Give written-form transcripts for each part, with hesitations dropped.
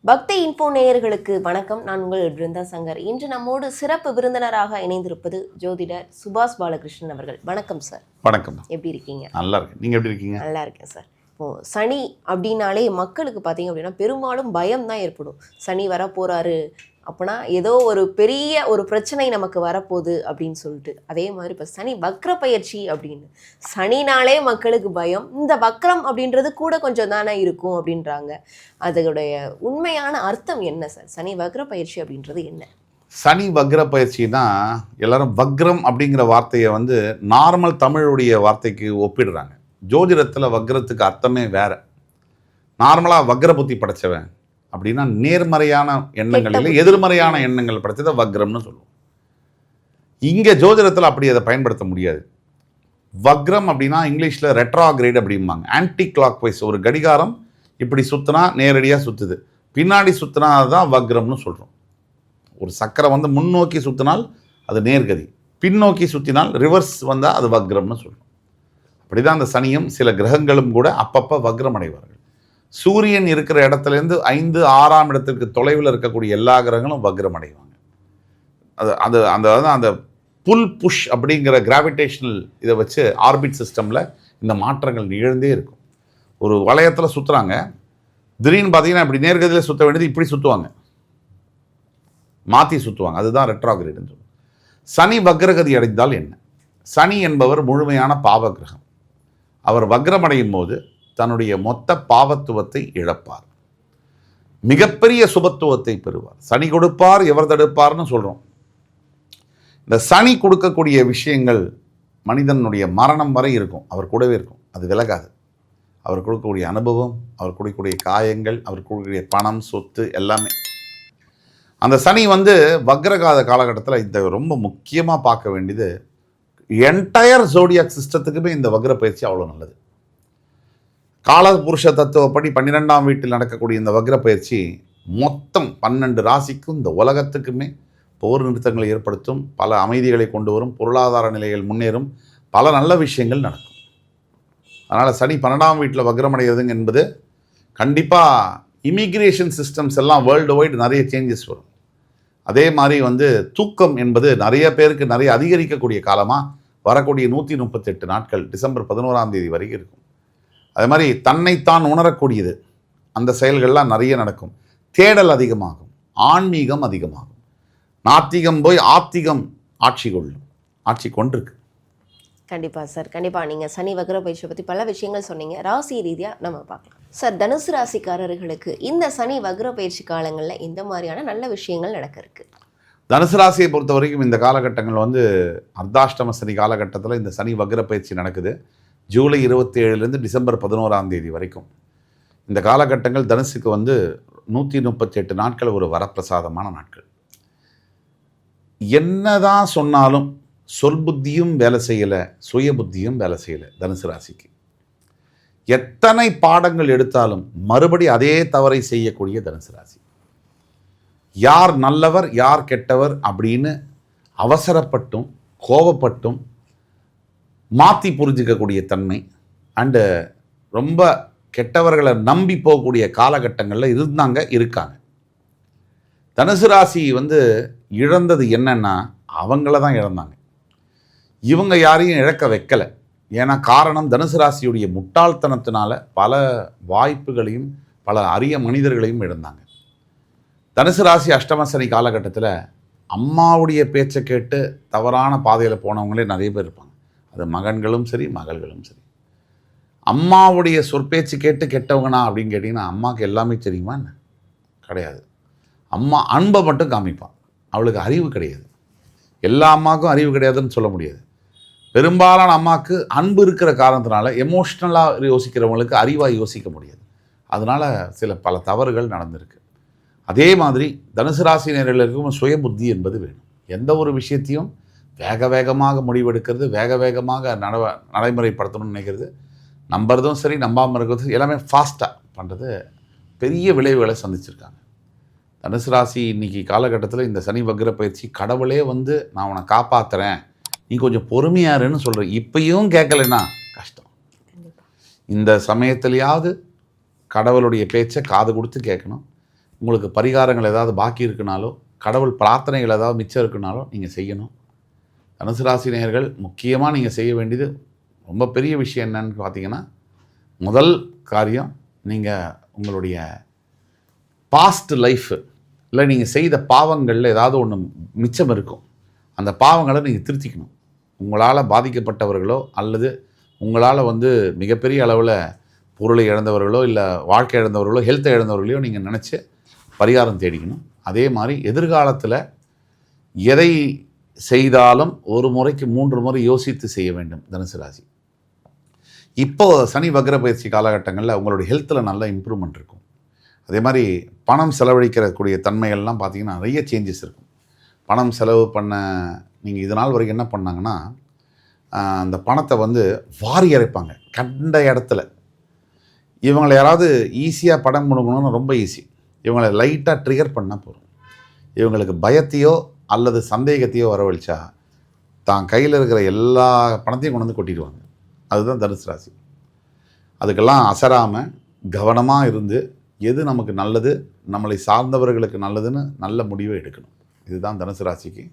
பக்தி இன்ஃபோ நேயர்களுக்கு வணக்கம். நான் உங்கள் பிருந்தா சங்கர். இன்று நம்மோடு சிறப்பு விருந்தினராக இணைந்திருப்பது ஜோதிடர் சுபாஷ் பாலகிருஷ்ணன் அவர்கள். வணக்கம் சார். வணக்கம். எப்படி இருக்கீங்க? நல்லா இருக்கு. நீங்கள் எப்படி இருக்கீங்க? நல்லா இருக்கேன் சார். இப்போது சனி அப்படின்னாலே மக்களுக்கு பார்த்தீங்க அப்படின்னா பெரும்பாலும் பயம் தான் ஏற்படும். சனி வர போகிறாரு அப்படின்னா ஏதோ ஒரு பெரிய ஒரு பிரச்சனை நமக்கு வரப்போகுது அப்படின்னு சொல்லிட்டு. அதே மாதிரி இப்போ சனி வக்ர பயிற்சி அப்படின்னு சனினாலே மக்களுக்கு பயம். இந்த வக்ரம் அப்படின்றது கூட கொஞ்சம் தானே இருக்கும் அப்படின்றாங்க. அதோடைய உண்மையான அர்த்தம் என்ன சார்? சனி வக்ர பயிற்சி அப்படின்றது என்ன? சனி வக்ர பயிற்சினா எல்லாரும் வக்ரம் அப்படிங்கிற வார்த்தையை நார்மல் தமிழுடைய வார்த்தைக்கு ஒப்பிடுறாங்க. ஜோதிடத்தில் வக்ரத்துக்கு அர்த்தமே வேற. நார்மலாக வக்ர புத்தி படைச்சவன் அப்படின்னா நேர்மறையான எண்ணங்கள் இல்லை, எதிர்மறையான எண்ணங்கள் படைச்சதை வக்ரம்னு சொல்லுவோம். இங்கே ஜோதிடத்தில் அப்படி அதை பயன்படுத்த முடியாது. வக்ரம் அப்படின்னா இங்கிலீஷில் ரெட்ராகிரேட் அப்படிம்பாங்க. ஆன்டி கிளாக் வைஸ் ஒரு கடிகாரம் இப்படி சுற்றினா நேரடியாக சுற்றுது, பின்னாடி சுற்றினா அதுதான் வக்ரம்னு சொல்கிறோம். ஒரு சக்கரை முன்னோக்கி சுற்றினால் அது நேர்கதி, பின்னோக்கி சுற்றினால் ரிவர்ஸ் வந்தால் அது வக்ரம்னு சொல்கிறோம். அப்படி தான் அந்த சனியும் சில கிரகங்களும் கூட அப்பப்போ வக்ரம் அடைவார்கள். சூரியன் இருக்கிற இடத்துலேருந்து 5, 6ஆம் இடத்திற்கு தொலைவில் இருக்கக்கூடிய எல்லா கிரகங்களும் வக்ரம் அடைவாங்க. அந்த புல் புஷ் அப்படிங்கிற கிராவிடேஷனல் இதை வச்சு ஆர்பிட் சிஸ்டமில் இந்த மாற்றங்கள் நிகழ்ந்தே இருக்கும். ஒரு வளையத்தில் சுற்றுறாங்க, திடீர்னு பார்த்தீங்கன்னா இப்படி நேர்கதியில் சுற்ற வேண்டியது இப்படி சுற்றுவாங்க, மாற்றி சுற்றுவாங்க. அதுதான் ரெட்ராகிரேட்னு சொல்லுவாங்க. சனி வக்ரகதி அடைந்தால் என்ன? சனி என்பவர் முழுமையான பாவ கிரகம். அவர் வக்ரமடையும் போது தன்னுடைய மொத்த பாவத்துவத்தை இழப்பார், மிகப்பெரிய சுபத்துவத்தை பெறுவார். சனி கொடுப்பார், எவர் தடுப்பார்னு சொல்கிறோம். இந்த சனி கொடுக்கக்கூடிய விஷயங்கள் மனிதனுடைய மரணம் வரை இருக்கும், அவர் கூடவே இருக்கும், அது விலகாது. அவர் கொடுக்கக்கூடிய அனுபவம், அவர் கொடுக்கக்கூடிய காயங்கள், அவர் கொடுக்கக்கூடிய பணம், சொத்து எல்லாமே. அந்த சனி வக்ரகாத காலகட்டத்தில் இந்த ரொம்ப முக்கியமாக பார்க்க வேண்டியது, என்டையர் ஜோடியாக் சிஸ்டத்துக்குமே இந்த வக்ர பயிற்சி அவ்வளோ நல்லது. காலபுருஷ தத்துவப்படி 12ஆம் வீட்டில் நடக்கக்கூடிய இந்த வக்ர பயிற்சி மொத்தம் 12 ராசிக்கும் இந்த உலகத்துக்குமே போர் நிறுத்தங்களை ஏற்படுத்தும், பல அமைதிகளை கொண்டு வரும், பொருளாதார நிலைகள் முன்னேறும், பல நல்ல விஷயங்கள் நடக்கும். அதனால் சனி 12ஆம் வீட்டில் வக்ரமடைகிறதுங்க என்பது கண்டிப்பாக இமிக்ரேஷன் சிஸ்டம்ஸ் எல்லாம் வேர்ல்டு வைடு நிறைய சேஞ்சஸ் வரும். அதே மாதிரி தூக்கம் என்பது நிறைய பேருக்கு நிறைய அதிகரிக்கக்கூடிய காலமாக வரக்கூடிய 138 நாட்கள் டிசம்பர் 11ஆம் தேதி வரைக்கும் இருக்கும். அதே மாதிரி தன்னைத்தான் உணரக்கூடியது, அந்த செயல்கள்லாம் நிறைய நடக்கும். தேடல் அதிகமாகும், ஆன்மீகம் அதிகமாகும். நாத்திகம் போய் ஆத்திகம் ஆட்சி கொண்டிருக்கு. கண்டிப்பாக சார், கண்டிப்பாக. நீங்கள் சனி வக்ர பயிற்சியை பற்றி பல விஷயங்கள் சொன்னீங்க. ராசி ரீதியாக நம்ம பார்க்கலாம் சார். தனுசு ராசிக்காரர்களுக்கு இந்த சனி வக்ர பயிற்சி காலங்களில் எந்த மாதிரியான நல்ல விஷயங்கள் நடக்க இருக்கு? தனுசு ராசியை பொறுத்த வரைக்கும் இந்த காலகட்டங்கள் அர்த்தாஷ்டம சனி காலகட்டத்தில் இந்த சனி வக்ர பயிற்சி நடக்குது. ஜூலை 27 டிசம்பர் 11ஆம் தேதி வரைக்கும் இந்த காலகட்டங்கள் தனுசுக்கு 138 நாட்கள் ஒரு வரப்பிரசாதமான நாட்கள். என்னதான் சொன்னாலும் சொல் புத்தியும் வேலை செய்யலை, சுய புத்தியும் வேலை செய்யலை. தனுசு ராசிக்கு எத்தனை பாடங்கள் எடுத்தாலும் மறுபடி அதே தவறை செய்யக்கூடிய தனுசு ராசி. யார் நல்லவர் யார் கெட்டவர் அப்படின்னு அவசரப்பட்டும் கோபப்பட்டும் மாற்றி புரிஞ்சிக்கக்கூடிய தன்மை அண்டு ரொம்ப கெட்டவர்களை நம்பி போகக்கூடிய காலகட்டங்களில் இருக்காங்க. தனுசு ராசி இழந்தது என்னன்னா, அவங்கள தான் இழந்தாங்க. இவங்க யாரையும் இழக்க வைக்கலை. ஏன்னா காரணம், தனுசு ராசியுடைய முட்டாள்தனத்தினால பல வாய்ப்புகளையும் பல அரிய மனிதர்களையும் இழந்தாங்க. தனுசு ராசி அஷ்டமசனி காலகட்டத்தில் அம்மாவுடைய பேச்சை கேட்டு தவறான பாதையில் போனவங்களே நிறைய பேர் இருப்பாங்க. அது மகன்களும் சரி மகள்களும் சரி. அம்மாவுடைய சொற்பேச்சு கேட்டு கெட்டவங்கனா அப்படின்னு கேட்டிங்கன்னா, அம்மாவுக்கு எல்லாமே தெரியுமா என்ன? கிடையாது. அம்மா அன்பை மட்டும் காமிப்பான், அவளுக்கு அறிவு கிடையாது. எல்லா அம்மாவுக்கும் அறிவு கிடையாதுன்னு சொல்ல முடியாது. பெரும்பாலான அம்மாவுக்கு அன்பு இருக்கிற காரணத்தினால எமோஷ்னலாக யோசிக்கிறவங்களுக்கு அறிவாக யோசிக்க முடியாது. அதனால் பல தவறுகள் நடந்திருக்கு. அதே மாதிரி தனுசு ராசினர்களுக்கும் சுய புத்தி என்பது வேணும். எந்த ஒரு விஷயத்தையும் வேகமாக முடிவெடுக்கிறது, வேகமாக நடைமுறைப்படுத்தணும்னு நினைக்கிறது, நம்புறதும் சரி நம்பாமல் இருக்கிறது எல்லாமே ஃபாஸ்ட்டாக பண்ணுறது பெரிய விளைவுகளை சந்திச்சிருக்காங்க. தனுசு ராசி இன்றைக்கி காலகட்டத்தில் இந்த சனி வக்ர பயிற்சி கடவுளே நான் உன்னை காப்பாற்றுறேன், நீ கொஞ்சம் பொறுமையாருன்னு சொல்கிறேன், இப்பயும் கேட்கலைன்னா கஷ்டம். இந்த சமயத்துலையாவது கடவுளுடைய பேச்சை காது கொடுத்து கேட்கணும். உங்களுக்கு பரிகாரங்கள் ஏதாவது பாக்கி இருக்குனாலோ, கடவுள் பிரார்த்தனைகள் ஏதாவது மிச்சம் இருக்குனாலோ நீங்கள் செய்யணும். தனுசு ராசி நேயர்கள் முக்கியமாக நீங்கள் செய்ய வேண்டியது ரொம்ப பெரிய விஷயம் என்னன்னு பார்த்தீங்கன்னா, முதல் காரியம் நீங்கள் உங்களுடைய பாஸ்ட் லைஃப் இல்லை நீங்கள் செய்த பாவங்களில் ஏதாவது ஒன்று மிச்சம் இருக்கும். அந்த பாவங்களை நீங்கள் திருத்திக்கணும். உங்களால் பாதிக்கப்பட்டவர்களோ அல்லது உங்களால் மிகப்பெரிய அளவில் பொருளை இழந்தவர்களோ இல்லை வாழ்க்கை இழந்தவர்களோ ஹெல்த்தை இழந்தவர்களையோ நீங்கள் நினச்சி பரிகாரம் தேடிக்கணும். அதே மாதிரி எதிர்காலத்தில் எதை செய்தாலும் ஒரு முறைக்கு 3 முறை யோசித்து செய்ய வேண்டும் தனுசு ராசி. இப்போது சனி வக்ர பயிற்சி காலகட்டங்களில் உங்களுடைய ஹெல்த்தில் நல்ல இம்ப்ரூவ்மெண்ட் இருக்கும். அதே மாதிரி பணம் செலவழிக்கக்கூடிய தன்மைகள்லாம் பார்த்திங்கன்னா நிறைய சேஞ்சஸ் இருக்கும். பணம் செலவு பண்ண நீங்கள் இது நாள் வரைக்கும் என்ன பண்ணாங்கன்னா, அந்த பணத்தை வாரி இறைப்பாங்க கண்ட இடத்துல. இவங்களை யாராவது ஈஸியாக படம் கொடுக்கணும்னு ரொம்ப ஈஸி. இவங்களை லைட்டாக ட்ரிகர் பண்ணால் போதும். இவங்களுக்கு பயத்தையோ அல்லது சந்தேகத்தையோ வரவழைச்சா தான் கையில் இருக்கிற எல்லா பணத்தையும் கொண்டு கொட்டிடுவாங்க. அதுதான் தனுசு ராசி. அதுக்கெல்லாம் அசராமல் கவனமாக இருந்து எது நமக்கு நல்லது, நம்மளை சார்ந்தவர்களுக்கு நல்லதுன்னு நல்ல முடிவை எடுக்கணும். இதுதான் தனுசு ராசிக்கு.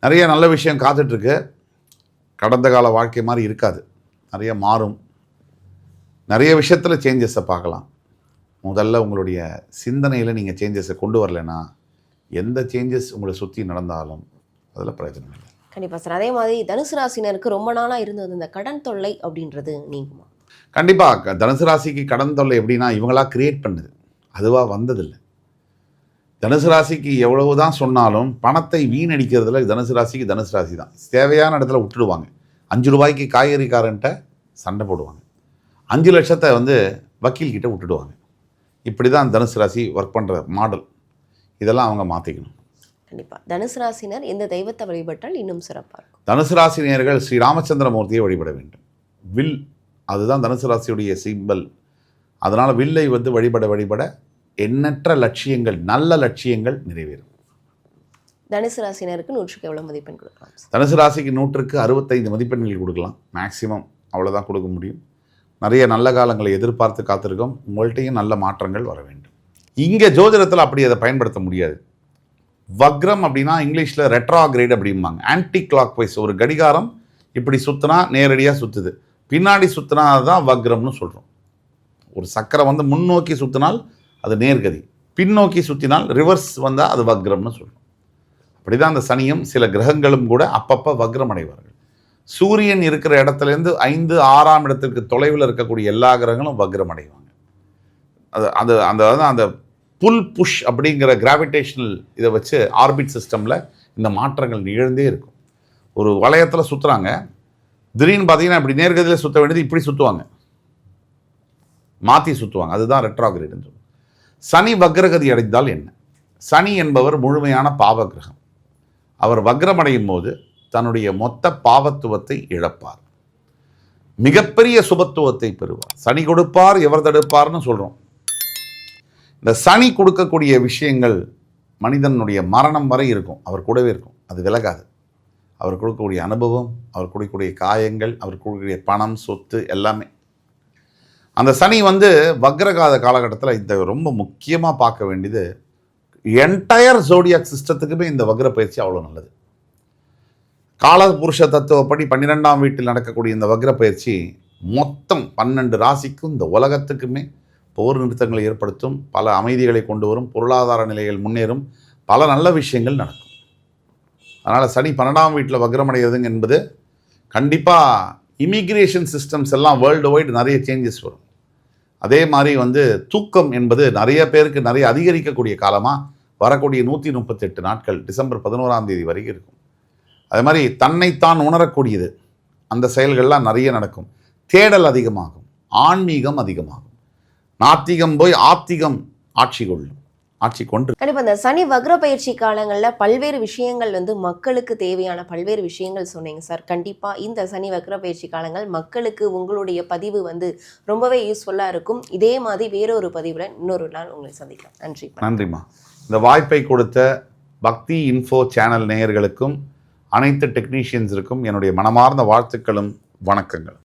நிறைய நல்ல விஷயம் காத்துட்ருக்கு. கடந்த கால வாழ்க்கை மாதிரி இருக்காது, நிறைய மாறும். நிறைய விஷயத்தில் சேஞ்சஸை பார்க்கலாம். முதல்ல உங்களுடைய சிந்தனையில் நீங்கள் சேஞ்சஸை கொண்டு வரலைன்னா எந்த சேஞ்சஸ் உங்களை சுற்றி நடந்தாலும் அதில் பிரயோஜனம் இல்லை. கண்டிப்பாக சார். அதே மாதிரி தனுசு ராசினருக்கு ரொம்ப நாளாக இருந்தது இந்த கடன் தொல்லை அப்படின்றது நீங்குமா? கண்டிப்பாக. தனுசு ராசிக்கு கடன் தொல்லை எப்படின்னா இவங்களா கிரியேட் பண்ணுது, அதுவாக வந்ததில்லை. தனுசு ராசிக்கு எவ்வளவு தான் சொன்னாலும் பணத்தை வீணடிக்கிறதுல தனுசு ராசி தான். தேவையான இடத்துல விட்டுடுவாங்க. 5 ரூபாய்க்கு காய்கறிக்காரன்ட்ட சண்டை போடுவாங்க. 5 லட்சத்தை வக்கீல்கிட்ட விட்டுடுவாங்க. இப்படி தான் தனுசு ராசி ஒர்க் பண்ணுற மாடல். இதெல்லாம் அவங்க மாற்றிக்கணும். கண்டிப்பாக. தனுசு ராசினர் எந்த தெய்வத்தை வழிபட்டால் இன்னும் சிறப்பாக இருக்கும்? தனுசு ராசினியர்கள் ஸ்ரீ ராமச்சந்திரமூர்த்தியை வழிபட வேண்டும். வில், அதுதான் தனுசு ராசியுடைய சிம்பல். அதனால் வில்லை வழிபட எண்ணற்ற லட்சியங்கள், நல்ல லட்சியங்கள் நிறைவேறும். தனுசு ராசினருக்கு 100க்கு எவ்வளோ மதிப்பெண் கொடுக்கலாம்? தனுசு ராசிக்கு 100க்கு 65 மதிப்பெண்கள் கொடுக்கலாம். மேக்சிமம் அவ்வளோதான் கொடுக்க முடியும். நிறைய நல்ல காலங்களை எதிர்பார்த்து காத்திருக்கோம். உங்கள்கிட்டையும் நல்ல மாற்றங்கள் வர வேண்டும். இங்கே ஜோதிடத்தில் அப்படி அதை பயன்படுத்த முடியாது. வக்ரம் அப்படின்னா இங்கிலீஷில் ரெட்ராகிரேட் அப்படிம்பாங்க. Anti clockwise. ஒரு கடிகாரம் இப்படி சுற்றினா நேரடியாக சுற்றுது, பின்னாடி சுற்றினா அதுதான் வக்ரம்னு சொல்கிறோம். ஒரு சக்கரை முன்னோக்கி சுற்றினால் அது நேர்கதி, பின்னோக்கி சுற்றினால் ரிவர்ஸ் வந்தால் அது வக்ரம்னு சொல்கிறோம். அப்படி தான் அந்த சனியும் சில கிரகங்களும் கூட அப்பப்போ வக்ரம் அடைவார்கள். சூரியன் இருக்கிற இடத்துலேருந்து 5, 6ஆம் இடத்திற்கு தொலைவில் இருக்கக்கூடிய எல்லா கிரகங்களும் வக்ரம் அடைவாங்க. அது அந்த அந்த புல் புஷ் அப்படிங்கிற கிராவிடேஷனல் இதை வச்சு ஆர்பிட் சிஸ்டமில் இந்த மாற்றங்கள் நிகழ்ந்தே இருக்கும். ஒரு வளையத்தில் சுற்றுறாங்க, திடீர்னு பார்த்தீங்கன்னா இப்படி நேர்கதியில் சுற்ற வேண்டியது இப்படி சுற்றுவாங்க, மாற்றி சுற்றுவாங்க. அதுதான் ரெட்ராகிரேட்னு சொல்லுவாங்க. சனி வக்ரகதி அடைந்தால் என்ன? சனி என்பவர் முழுமையான பாவ கிரகம். அவர் வக்ரமடையும் போது தன்னுடைய மொத்த பாவத்துவத்தை இழப்பார், மிகப்பெரிய சுபத்துவத்தை பெறுவார். சனி கொடுப்பார் எவர் தடுப்பார்னு சொல்கிறோம். இந்த சனி கொடுக்கக்கூடிய விஷயங்கள் மனிதனுடைய மரணம் வரை இருக்கும், அவர் கூடவே இருக்கும், அது விலகாது. அவர் கொடுக்கக்கூடிய அனுபவம், அவர் கொடுக்கக்கூடிய காயங்கள், அவர் கொடுக்கக்கூடிய பணம், சொத்து எல்லாமே. அந்த சனி வக்ரகாத காலகட்டத்தில் இந்த ரொம்ப முக்கியமாக பார்க்க வேண்டியது, என்டையர் ஜோடியாக் சிஸ்டத்துக்குமே இந்த வக்ர பயிற்சி அவ்வளோ நல்லது. காலபுருஷ தத்துவப்படி 12ஆம் வீட்டில் நடக்கக்கூடிய இந்த வக்ர பயிற்சி மொத்தம் 12 ராசிக்கும் இந்த உலகத்துக்குமே போர் நிறுத்தங்களை ஏற்படுத்தும், பல அமைதிகளை கொண்டு வரும், பொருளாதார நிலைகள் முன்னேறும், பல நல்ல விஷயங்கள் நடக்கும். அதனால் சனி 12ஆம் வீட்டில் வக்ரமடைகிறதுங்க என்பது கண்டிப்பாக இமிக்ரேஷன் சிஸ்டம்ஸ் எல்லாம் வேர்ல்டு வைடு நிறைய சேஞ்சஸ் வரும். அதே மாதிரி தூக்கம் என்பது நிறைய பேருக்கு நிறைய அதிகரிக்கக்கூடிய காலமாக வரக்கூடிய 138 நாட்கள் டிசம்பர் 11ஆம் தேதி வரைக்கும் இருக்கும். அதே மாதிரி தன்னைத்தான் உணரக்கூடியது, அந்த செயல்கள்லாம் நிறைய நடக்கும். தேடல் அதிகமாகும், ஆன்மீகம் அதிகமாகும். நாத்திகம் போய் ஆத்திகம் ஆட்சி கொண்டு. கண்டிப்பாக இந்த சனி வக்ர பயிற்சி காலங்களில் பல்வேறு விஷயங்கள் மக்களுக்கு தேவையான பல்வேறு விஷயங்கள் சொன்னீங்க சார். கண்டிப்பாக இந்த சனி வக்ர பயிற்சி காலங்கள் மக்களுக்கு உங்களுடைய பதிவு ரொம்பவே யூஸ்ஃபுல்லாக இருக்கும். இதே மாதிரி வேறொரு பதிவில் இன்னொரு நாள் உங்களை சந்திக்கலாம். நன்றி. நன்றிம்மா. இந்த வாய்ப்பை கொடுத்த பக்தி இன்ஃபோ சேனல் நேயர்களுக்கும் அனைத்து டெக்னீஷியன்ஸுக்கும் என்னுடைய மனமார்ந்த வாழ்த்துக்களும் வணக்கங்கள்.